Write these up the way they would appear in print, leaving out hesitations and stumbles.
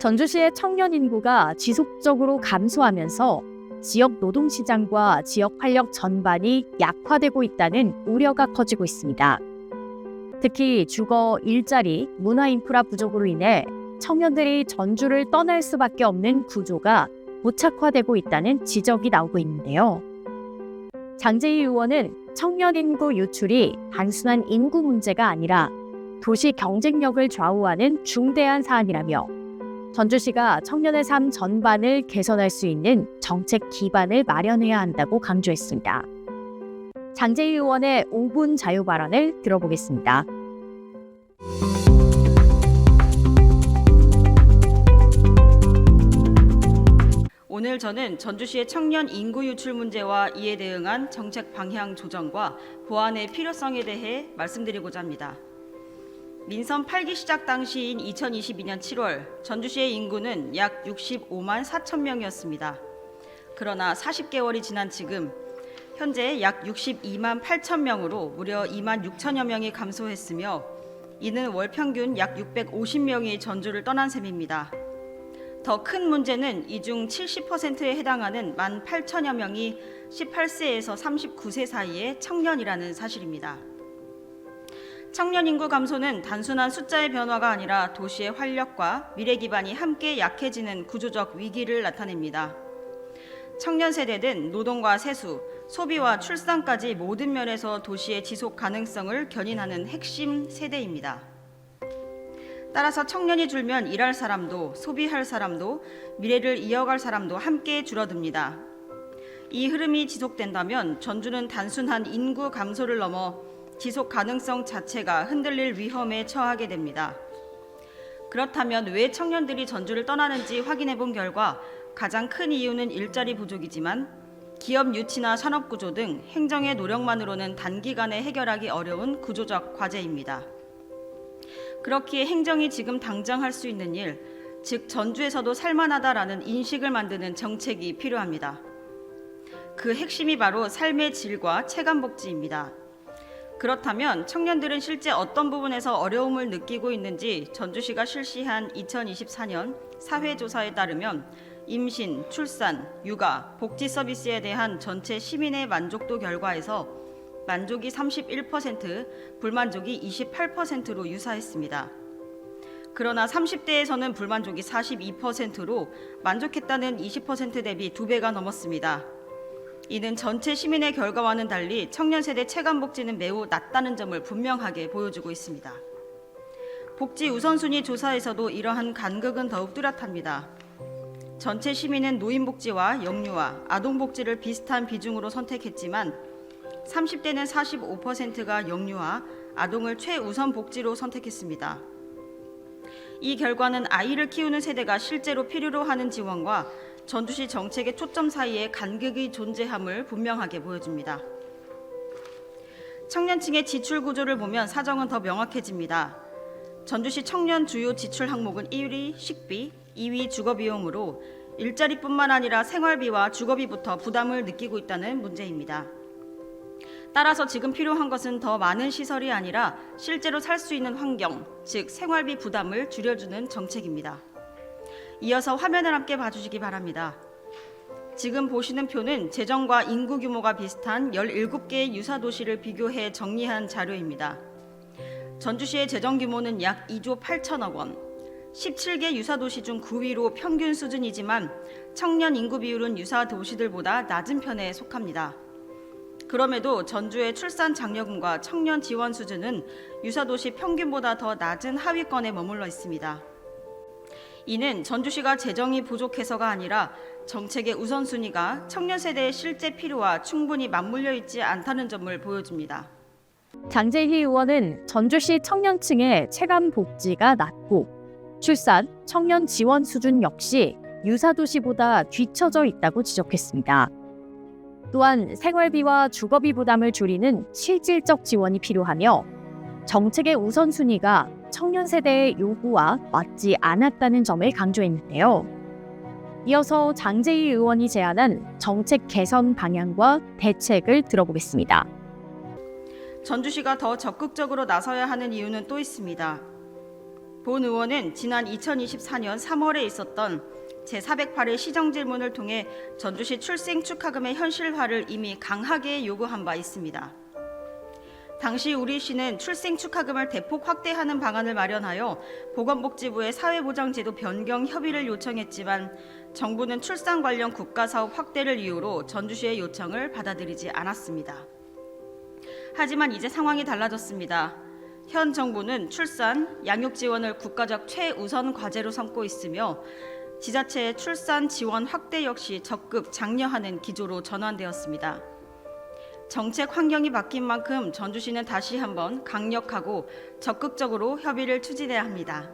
전주시의 청년 인구가 지속적으로 감소하면서 지역 노동시장과 지역 활력 전반이 약화되고 있다는 우려가 커지고 있습니다. 특히 주거, 일자리, 문화 인프라 부족으로 인해 청년들이 전주를 떠날 수밖에 없는 구조가 고착화되고 있다는 지적이 나오고 있는데요. 장재희 의원은 청년 인구 유출이 단순한 인구 문제가 아니라 도시 경쟁력을 좌우하는 중대한 사안이라며 전주시가 청년의 삶 전반을 개선할 수 있는 정책 기반을 마련해야 한다고 강조했습니다. 장재희 의원의 5분 자유 발언을 들어보겠습니다. 오늘 저는 전주시의 청년 인구 유출 문제와 이에 대응한 정책 방향 조정과 보완의 필요성에 대해 말씀드리고자 합니다. 민선 8기 시작 당시인 2022년 7월 전주시의 인구는 약 65만 4천 명이었습니다. 그러나 40개월이 지난 지금 현재 약 62만 8천 명으로 무려 2만 6천여 명이 감소했으며 이는 월 평균 약 650명이 전주를 떠난 셈입니다. 더 큰 문제는 이 중 70%에 해당하는 1만 8천여 명이 18세에서 39세 사이의 청년이라는 사실입니다. 청년 인구 감소는 단순한 숫자의 변화가 아니라 도시의 활력과 미래 기반이 함께 약해지는 구조적 위기를 나타냅니다. 청년 세대는 노동과 세수, 소비와 출산까지 모든 면에서 도시의 지속 가능성을 견인하는 핵심 세대입니다. 따라서 청년이 줄면 일할 사람도, 소비할 사람도, 미래를 이어갈 사람도 함께 줄어듭니다. 이 흐름이 지속된다면 전주는 단순한 인구 감소를 넘어 지속 가능성 자체가 흔들릴 위험에 처하게 됩니다. 그렇다면 왜 청년들이 전주를 떠나는지 확인해 본 결과 가장 큰 이유는 일자리 부족이지만 기업 유치나 산업 구조 등 행정의 노력만으로는 단기간에 해결하기 어려운 구조적 과제입니다. 그렇기에 행정이 지금 당장 할 수 있는 일, 즉 전주에서도 살만하다라는 인식을 만드는 정책이 필요합니다. 그 핵심이 바로 삶의 질과 체감복지입니다. 그렇다면 청년들은 실제 어떤 부분에서 어려움을 느끼고 있는지 전주시가 실시한 2024년 사회조사에 따르면 임신, 출산, 육아, 복지 서비스에 대한 전체 시민의 만족도 결과에서 만족이 31%, 불만족이 28%로 유사했습니다. 그러나 30대에서는 불만족이 42%로 만족했다는 20% 대비 2배가 넘었습니다. 이는 전체 시민의 결과와는 달리 청년 세대 체감 복지는 매우 낮다는 점을 분명하게 보여주고 있습니다. 복지 우선순위 조사에서도 이러한 간극은 더욱 뚜렷합니다. 전체 시민은 노인복지와 영유아, 아동복지를 비슷한 비중으로 선택했지만 30대는 45%가 영유아, 아동을 최우선 복지로 선택했습니다. 이 결과는 아이를 키우는 세대가 실제로 필요로 하는 지원과 전주시 정책의 초점 사이에 간극이 존재함을 분명하게 보여줍니다. 청년층의 지출 구조를 보면 사정은 더 명확해집니다. 전주시 청년 주요 지출 항목은 1위 식비, 2위 주거비용으로 일자리뿐만 아니라 생활비와 주거비부터 부담을 느끼고 있다는 문제입니다. 따라서 지금 필요한 것은 더 많은 시설이 아니라 실제로 살 수 있는 환경, 즉 생활비 부담을 줄여주는 정책입니다. 이어서 화면을 함께 봐주시기 바랍니다. 지금 보시는 표는 재정과 인구 규모가 비슷한 17개의 유사도시를 비교해 정리한 자료입니다. 전주시의 재정 규모는 약 2조 8천억 원, 17개 유사도시 중 9위로 평균 수준이지만 청년 인구 비율은 유사도시들보다 낮은 편에 속합니다. 그럼에도 전주의 출산 장려금과 청년 지원 수준은 유사도시 평균보다 더 낮은 하위권에 머물러 있습니다. 이는 전주시가 재정이 부족해서가 아니라 정책의 우선순위가 청년 세대의 실제 필요와 충분히 맞물려 있지 않다는 점을 보여줍니다. 장재희 의원은 전주시 청년층의 체감 복지가 낮고 출산, 청년 지원 수준 역시 유사도시보다 뒤처져 있다고 지적했습니다. 또한 생활비와 주거비 부담을 줄이는 실질적 지원이 필요하며 정책의 우선순위가 청년 세대의 요구와 맞지 않았다는 점을 강조했는데요. 이어서 장재희 의원이 제안한 정책 개선 방향과 대책을 들어보겠습니다. 전주시가 더 적극적으로 나서야 하는 이유는 또 있습니다. 본 의원은 지난 2024년 3월에 있었던 제408회 시정질문을 통해 전주시 출생 축하금의 현실화를 이미 강하게 요구한 바 있습니다. 당시 우리시는 출생 축하금을 대폭 확대하는 방안을 마련하여 보건복지부에 사회보장제도 변경 협의를 요청했지만 정부는 출산 관련 국가사업 확대를 이유로 전주시의 요청을 받아들이지 않았습니다. 하지만 이제 상황이 달라졌습니다. 현 정부는 출산, 양육 지원을 국가적 최우선 과제로 삼고 있으며 지자체의 출산 지원 확대 역시 적극 장려하는 기조로 전환되었습니다. 정책 환경이 바뀐 만큼 전주시는 다시 한번 강력하고 적극적으로 협의를 추진해야 합니다.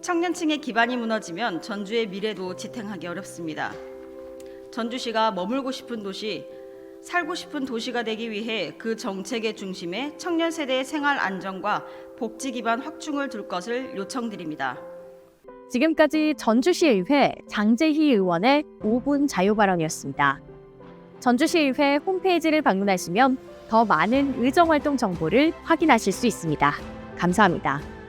청년층의 기반이 무너지면 전주의 미래도 지탱하기 어렵습니다. 전주시가 머물고 싶은 도시, 살고 싶은 도시가 되기 위해 그 정책의 중심에 청년 세대의 생활 안정과 복지 기반 확충을 둘 것을 요청드립니다. 지금까지 전주시의회 장재희 의원의 5분 자유 발언이었습니다. 전주시의회 홈페이지를 방문하시면 더 많은 의정활동 정보를 확인하실 수 있습니다. 감사합니다.